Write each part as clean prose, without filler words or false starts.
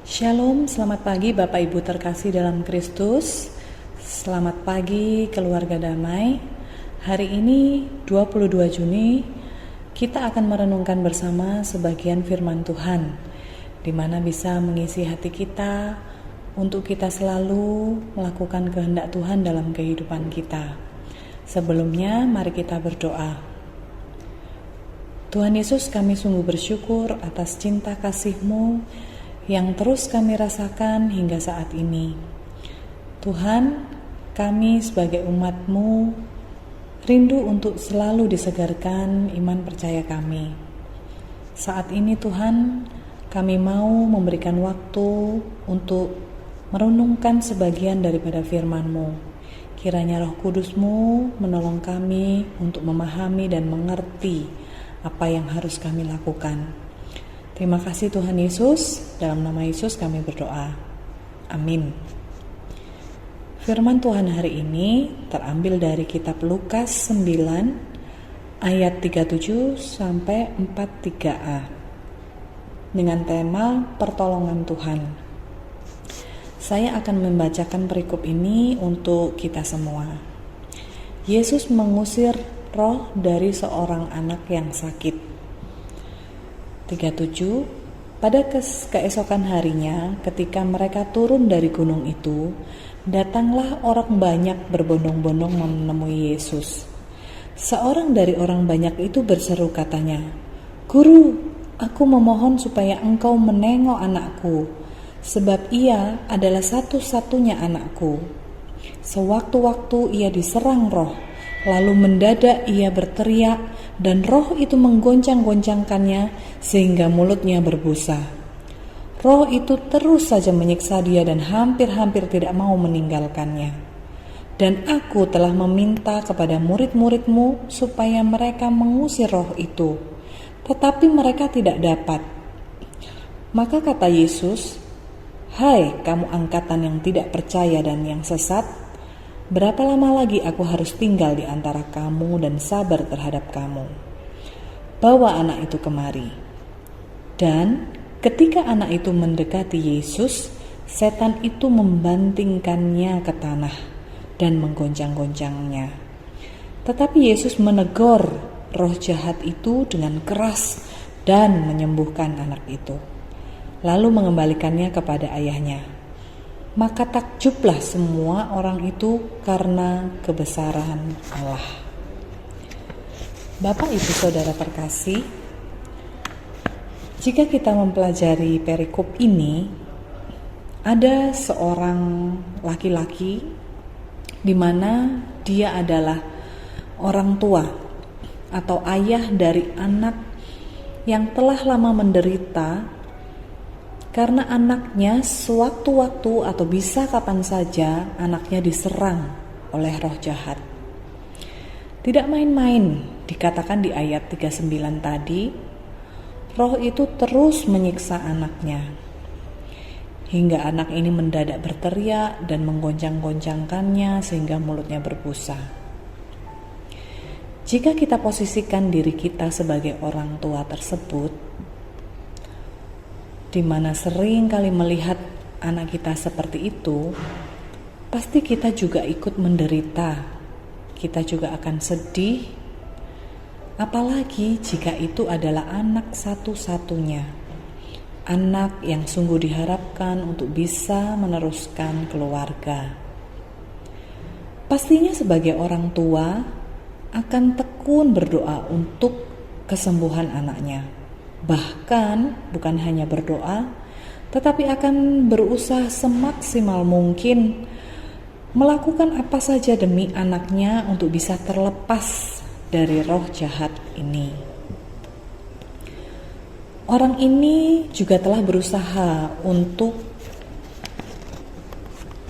Shalom, selamat pagi Bapak Ibu terkasih dalam Kristus. Selamat pagi keluarga damai. Hari ini 22 Juni kita akan merenungkan bersama sebagian firman Tuhan, di mana bisa mengisi hati kita untuk kita selalu melakukan kehendak Tuhan dalam kehidupan kita. Sebelumnya mari kita berdoa. Tuhan Yesus, kami sungguh bersyukur atas cinta kasih-Mu yang terus kami rasakan hingga saat ini. Tuhan, kami sebagai umat-Mu rindu untuk selalu disegarkan iman percaya kami. Saat ini Tuhan, kami mau memberikan waktu untuk merenungkan sebagian daripada firman-Mu. Kiranya Roh Kudus-Mu menolong kami untuk memahami dan mengerti apa yang harus kami lakukan. Terima kasih Tuhan Yesus, dalam nama Yesus kami berdoa. Amin. Firman Tuhan hari ini terambil dari kitab Lukas 9 ayat 37 sampai 43a dengan tema pertolongan Tuhan. Saya akan membacakan perikop ini untuk kita semua. Yesus mengusir roh dari seorang anak yang sakit. 37. Pada keesokan harinya, ketika mereka turun dari gunung itu, datanglah orang banyak berbondong-bondong menemui Yesus. Seorang dari orang banyak itu berseru katanya, "Guru, aku memohon supaya engkau menengok anakku, sebab ia adalah satu-satunya anakku. Sewaktu-waktu ia diserang roh, lalu mendadak ia berteriak, dan roh itu menggoncang-goncangkannya sehingga mulutnya berbusa. Roh itu terus saja menyiksa dia dan hampir-hampir tidak mau meninggalkannya. Dan aku telah meminta kepada murid-murid-Mu supaya mereka mengusir roh itu, tetapi mereka tidak dapat." Maka kata Yesus, "Hai kamu angkatan yang tidak percaya dan yang sesat, berapa lama lagi aku harus tinggal di antara kamu dan sabar terhadap kamu? Bawa anak itu kemari." Dan ketika anak itu mendekati Yesus, setan itu membantingkannya ke tanah dan menggoncang-goncangnya. Tetapi Yesus menegur roh jahat itu dengan keras dan menyembuhkan anak itu, lalu mengembalikannya kepada ayahnya. Maka takjublah semua orang itu karena kebesaran Allah. Bapak Ibu Saudara terkasih, jika kita mempelajari perikop ini, ada seorang laki-laki di mana dia adalah orang tua atau ayah dari anak yang telah lama menderita karena anaknya sewaktu-waktu atau bisa kapan saja anaknya diserang oleh roh jahat. Tidak main-main, dikatakan di ayat 39 tadi, roh itu terus menyiksa anaknya, hingga anak ini mendadak berteriak dan menggoncang-goncangkannya sehingga mulutnya berbusa. Jika kita posisikan diri kita sebagai orang tua tersebut, di mana sering kali melihat anak kita seperti itu, pasti kita juga ikut menderita. Kita juga akan sedih, apalagi jika itu adalah anak satu-satunya, anak yang sungguh diharapkan untuk bisa meneruskan keluarga. Pastinya sebagai orang tua akan tekun berdoa untuk kesembuhan anaknya. Bahkan bukan hanya berdoa, tetapi akan berusaha semaksimal mungkin melakukan apa saja demi anaknya untuk bisa terlepas dari roh jahat ini. Orang ini juga telah berusaha untuk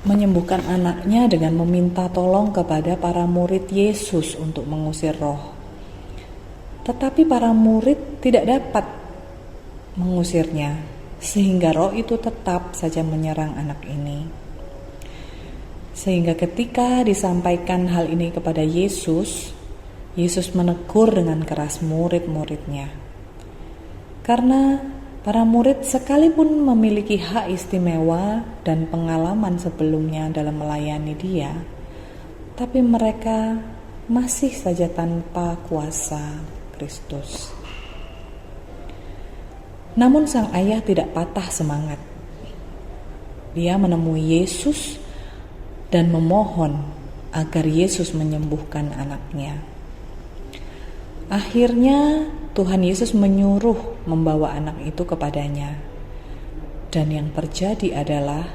menyembuhkan anaknya dengan meminta tolong kepada para murid Yesus untuk mengusir roh. Tetapi para murid tidak dapat mengusirnya, sehingga roh itu tetap saja menyerang anak ini. Sehingga ketika disampaikan hal ini kepada Yesus, Yesus menegur dengan keras murid-muridnya. Karena Para murid sekalipun memiliki hak istimewa dan pengalaman sebelumnya dalam melayani Dia, tapi mereka masih saja tanpa kuasa Kristus. Namun sang ayah tidak patah semangat. Dia menemui Yesus dan memohon agar Yesus menyembuhkan anaknya. Akhirnya Tuhan Yesus menyuruh membawa anak itu kepadanya. Dan yang terjadi adalah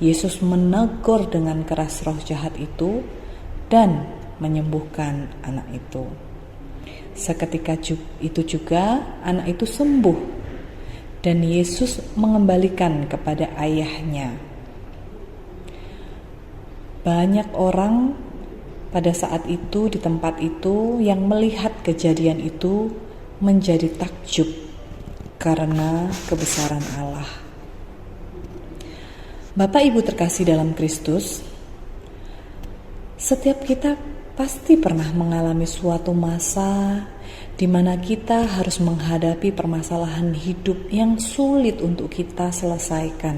Yesus menegur dengan keras roh jahat itu dan menyembuhkan anak itu. Seketika itu juga anak itu sembuh dan Yesus mengembalikan kepada ayahnya. Banyak orang pada saat itu di tempat itu yang melihat kejadian itu menjadi takjub karena kebesaran Allah. Bapak Ibu terkasih dalam Kristus, setiap kita pasti pernah mengalami suatu masa di mana kita harus menghadapi permasalahan hidup yang sulit untuk kita selesaikan.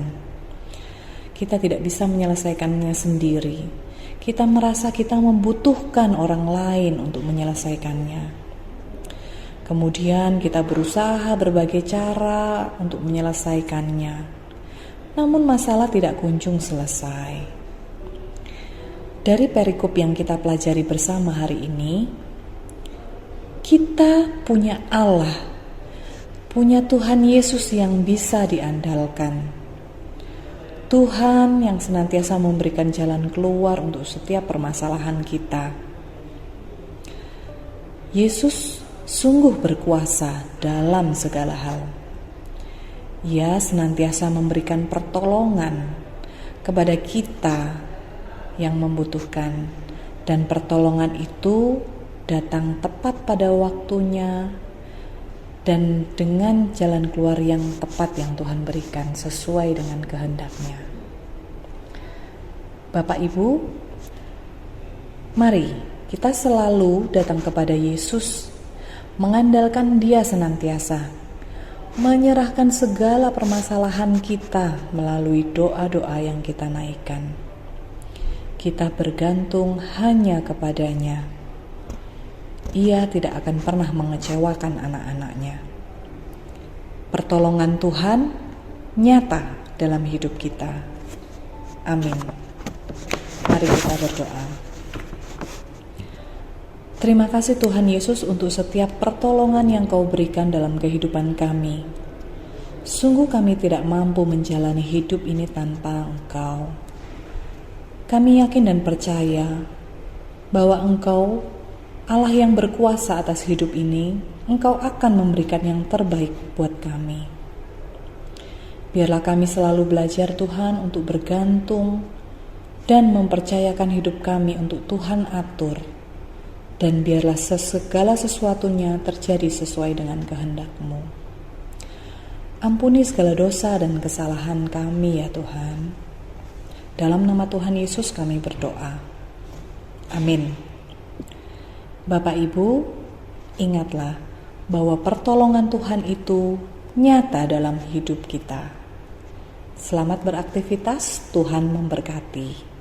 Kita tidak bisa menyelesaikannya sendiri. Kita merasa kita membutuhkan orang lain untuk menyelesaikannya. Kemudian kita berusaha berbagai cara untuk menyelesaikannya. Namun masalah tidak kunjung selesai. Dari perikop yang kita pelajari bersama hari ini, kita punya Allah, punya Tuhan Yesus yang bisa diandalkan. Tuhan yang senantiasa memberikan jalan keluar untuk setiap permasalahan kita. Yesus sungguh berkuasa dalam segala hal. Ia senantiasa memberikan pertolongan kepada kita yang membutuhkan, dan pertolongan itu datang tepat pada waktunya dan dengan jalan keluar yang tepat yang Tuhan berikan sesuai dengan kehendak-Nya. Bapak Ibu, mari kita selalu datang kepada Yesus, mengandalkan Dia senantiasa, menyerahkan segala permasalahan kita melalui doa-doa yang kita naikkan. Kita bergantung hanya kepada-Nya. Ia tidak akan pernah mengecewakan anak-anak-Nya. Pertolongan Tuhan nyata dalam hidup kita. Amin. Mari kita berdoa. Terima kasih Tuhan Yesus untuk setiap pertolongan yang Kau berikan dalam kehidupan kami. Sungguh kami tidak mampu menjalani hidup ini tanpa Engkau. Kami yakin dan percaya bahwa Engkau, Allah yang berkuasa atas hidup ini, Engkau akan memberikan yang terbaik buat kami. Biarlah kami selalu belajar Tuhan untuk bergantung dan mempercayakan hidup kami untuk Tuhan atur. Dan biarlah segala sesuatunya terjadi sesuai dengan kehendak-Mu. Ampuni segala dosa dan kesalahan kami ya Tuhan. Dalam nama Tuhan Yesus kami berdoa. Amin. Bapak Ibu, ingatlah bahwa pertolongan Tuhan itu nyata dalam hidup kita. Selamat beraktivitas, Tuhan memberkati.